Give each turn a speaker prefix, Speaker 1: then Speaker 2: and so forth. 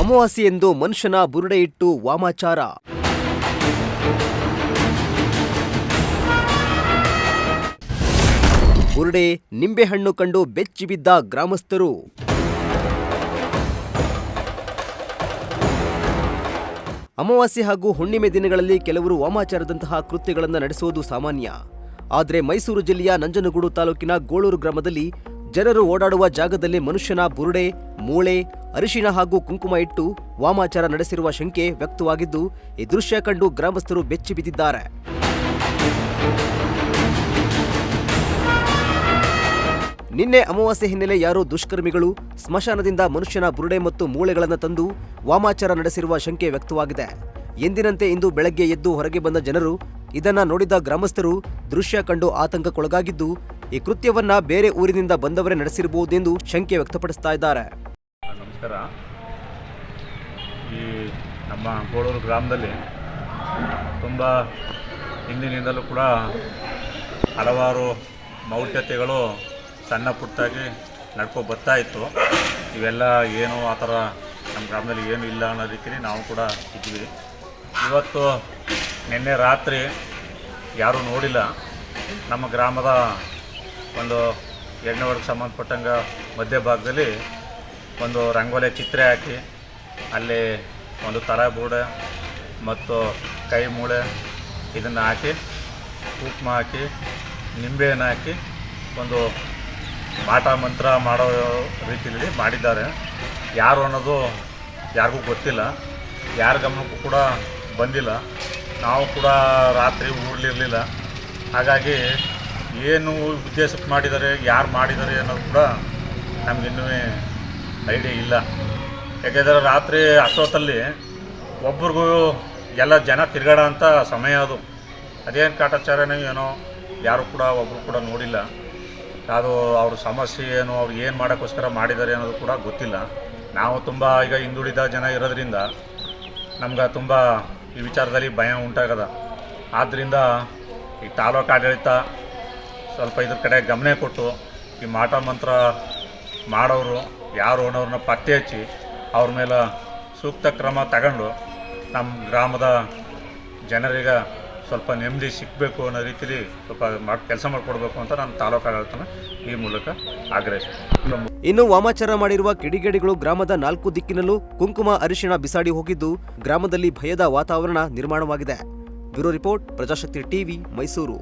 Speaker 1: ಅಮಾವಾಸ್ಯೆಯೆಂದು ಮನುಷ್ಯನ ಬುರುಡೆ ಇಟ್ಟು ವಾಮಾಚಾರ. ಬುರುಡೆ ನಿಂಬೆಹಣ್ಣು ಕಂಡು ಬೆಚ್ಚಿಬಿದ್ದ ಗ್ರಾಮಸ್ಥರು. ಅಮಾವಾಸ್ಯೆ ಹಾಗೂ ಹುಣ್ಣಿಮೆ ದಿನಗಳಲ್ಲಿ ಕೆಲವರು ವಾಮಾಚಾರದಂತಹ ಕೃತ್ಯಗಳನ್ನು ನಡೆಸುವುದು ಸಾಮಾನ್ಯ. ಆದರೆ ಮೈಸೂರು ಜಿಲ್ಲೆಯ ನಂಜನಗೂಡು ತಾಲೂಕಿನ ಗೋಳೂರು ಗ್ರಾಮದಲ್ಲಿ ಜನರು ಓಡಾಡುವ ಜಾಗದಲ್ಲಿ ಮನುಷ್ಯನ ಬುರುಡೆ, ಮೂಳೆ, ಅರಿಶಿಣ ಹಾಗೂ ಕುಂಕುಮ ಇಟ್ಟು ವಾಮಾಚಾರ ನಡೆಸಿರುವ ಶಂಕೆ ವ್ಯಕ್ತವಾಗಿದ್ದು, ಈ ದೃಶ್ಯ ಕಂಡು ಗ್ರಾಮಸ್ಥರು ಬೆಚ್ಚಿ ಬಿದ್ದಿದ್ದಾರೆ. ನಿನ್ನೆ ಅಮಾವಾಸ್ಯೆ ಹಿನ್ನೆಲೆ ಯಾರೋ ದುಷ್ಕರ್ಮಿಗಳು ಸ್ಮಶಾನದಿಂದ ಮನುಷ್ಯನ ಬುರುಡೆ ಮತ್ತು ಮೂಳೆಗಳನ್ನು ತಂದು ವಾಮಾಚಾರ ನಡೆಸಿರುವ ಶಂಕೆ ವ್ಯಕ್ತವಾಗಿದೆ. ಎಂದಿನಂತೆ ಇಂದು ಬೆಳಗ್ಗೆ ಎದ್ದು ಹೊರಗೆ ಬಂದ ಜನರು ಇದನ್ನ ನೋಡಿದ ಗ್ರಾಮಸ್ಥರು ದೃಶ್ಯ ಕಂಡು ಆತಂಕಕ್ಕೊಳಗಾಗಿದ್ದು, ಈ ಕೃತ್ಯವನ್ನ ಬೇರೆ ಊರಿನಿಂದ ಬಂದವರೇ ನಡೆಸಿರಬಹುದೆಂದು ಶಂಕೆ ವ್ಯಕ್ತಪಡಿಸ್ತಾ ಇದ್ದಾರೆ.
Speaker 2: ನಮಸ್ಕಾರ. ಈ ನಮ್ಮ ಗೋಳೂರು ಗ್ರಾಮದಲ್ಲಿ ತುಂಬ ಹಿಂದಿನಿಂದಲೂ ಕೂಡ ಹಲವಾರು ಮೌಢ್ಯತೆಗಳು ಸಣ್ಣ ಪುಟ್ಟಾಗಿ ನಡ್ಕೊ ಬರ್ತಾ ಇತ್ತು. ಇವೆಲ್ಲ ಏನು ಆ ಥರ ನಮ್ಮ ಗ್ರಾಮದಲ್ಲಿ ಏನು ಇಲ್ಲ ಅನ್ನೋ ರೀತಿಯಲ್ಲಿ ನಾವು ಕೂಡ ಇದ್ವಿ. ಇವತ್ತು ನಿನ್ನೆ ರಾತ್ರಿ ಯಾರೂ ನೋಡಿಲ್ಲ, ನಮ್ಮ ಗ್ರಾಮದ ಒಂದು 2ನೇ ವಾರ್ಡ್ಗೆ ಸಂಬಂಧಪಟ್ಟಂಗೆ ಮಧ್ಯಭಾಗದಲ್ಲಿ ಒಂದು ರಂಗೋಲಿ ಚಿತ್ರ ಹಾಕಿ ಅಲ್ಲಿ ಒಂದು ತಲೆ ಬೂಡೆ ಮತ್ತು ಕೈ ಮೂಳೆ ಇದನ್ನು ಹಾಕಿ ಕುಂಕುಮ ಹಾಕಿ ನಿಂಬೆಹಣ್ಣು ಹಾಕಿ ಒಂದು ಮಾಟ ಮಂತ್ರ ಮಾಡೋ ರೀತಿಯಲ್ಲಿ ಮಾಡಿದ್ದಾರೆ. ಯಾರು ಅನ್ನೋದು ಯಾರಿಗೂ ಗೊತ್ತಿಲ್ಲ, ಯಾರ ಗಮನಕ್ಕೂ ಕೂಡ ಬಂದಿಲ್ಲ. ನಾವು ಕೂಡ ರಾತ್ರಿ ಊರಲಿರಲಿಲ್ಲ. ಹಾಗಾಗಿ ಏನು ಉದ್ದೇಶಕ್ಕೆ ಮಾಡಿದ್ದಾರೆ, ಯಾರು ಮಾಡಿದ್ದಾರೆ ಅನ್ನೋದು ಕೂಡ ನಮಗಿನ್ನೂ ಐಡಿಯಾ ಇಲ್ಲ. ಯಾಕೆಂದರೆ ರಾತ್ರಿ ಅಷ್ಟೊತ್ತಲ್ಲಿ ಒಬ್ರಿಗೂ ಎಲ್ಲ ಜನ ತಿರುಗಾಡೋ ಅಂಥ ಸಮಯ ಅದು. ಅದೇನು ಕಾಟಾಚಾರನೋ ಏನೋ ಯಾರು ಕೂಡ ಒಬ್ಬರು ಕೂಡ ನೋಡಿಲ್ಲ. ಅದು ಅವ್ರ ಸಮಸ್ಯೆ ಏನು, ಅವ್ರು ಏನು ಮಾಡೋಕ್ಕೋಸ್ಕರ ಮಾಡಿದ್ದಾರೆ ಅನ್ನೋದು ಕೂಡ ಗೊತ್ತಿಲ್ಲ. ನಾವು ತುಂಬ ಈಗ ಹಿಂದುಳಿದ ಜನ ಇರೋದ್ರಿಂದ ನಮ್ಗೆ ತುಂಬ ಈ ವಿಚಾರದಲ್ಲಿ ಭಯ ಉಂಟಾಗದ. ಆದ್ದರಿಂದ ಈ ತಾಲೂಕು ಆಡಳಿತ ಸ್ವಲ್ಪ ಇದ್ರ ಕಡೆ ಗಮನ ಕೊಟ್ಟು ಈ ಮಾಟ ಮಂತ್ರ ಮಾಡೋರು ಯಾರು ಅನ್ನೋರನ್ನ ಪತ್ತೆ ಹಚ್ಚಿ ಅವ್ರ ಮೇಲೆ ಸೂಕ್ತ ಕ್ರಮ ತಗೊಂಡು ನಮ್ಮ ಗ್ರಾಮದ ಜನರಿಗೆ ಸ್ವಲ್ಪ ನೆಮ್ಮದಿ ಸಿಗಬೇಕು ಅನ್ನೋ ರೀತಿಯಲ್ಲಿ ಸ್ವಲ್ಪ ಕೆಲಸ ಮಾಡಿಕೊಡ್ಬೇಕು ಅಂತ ನಾನು ತಾಲೂಕು ಆಡಳಿತನ ಈ ಮೂಲಕ ಆಗ್ರಹಿಸ್ತೀನಿ.
Speaker 1: ಇನ್ನು ವಾಮಾಚಾರ ಮಾಡಿರುವ ಕಿಡಿಗೇಡಿಗಳು ಗ್ರಾಮದ 4 ದಿಕ್ಕಿನಲ್ಲೂ ಕುಂಕುಮ ಅರಿಶಿಣ ಬಿಸಾಡಿ ಹೋಗಿದ್ದು, ಗ್ರಾಮದಲ್ಲಿ ಭಯದ ವಾತಾವರಣ ನಿರ್ಮಾಣವಾಗಿದೆ. Bureau report, Prajashakti TV, Mysuru.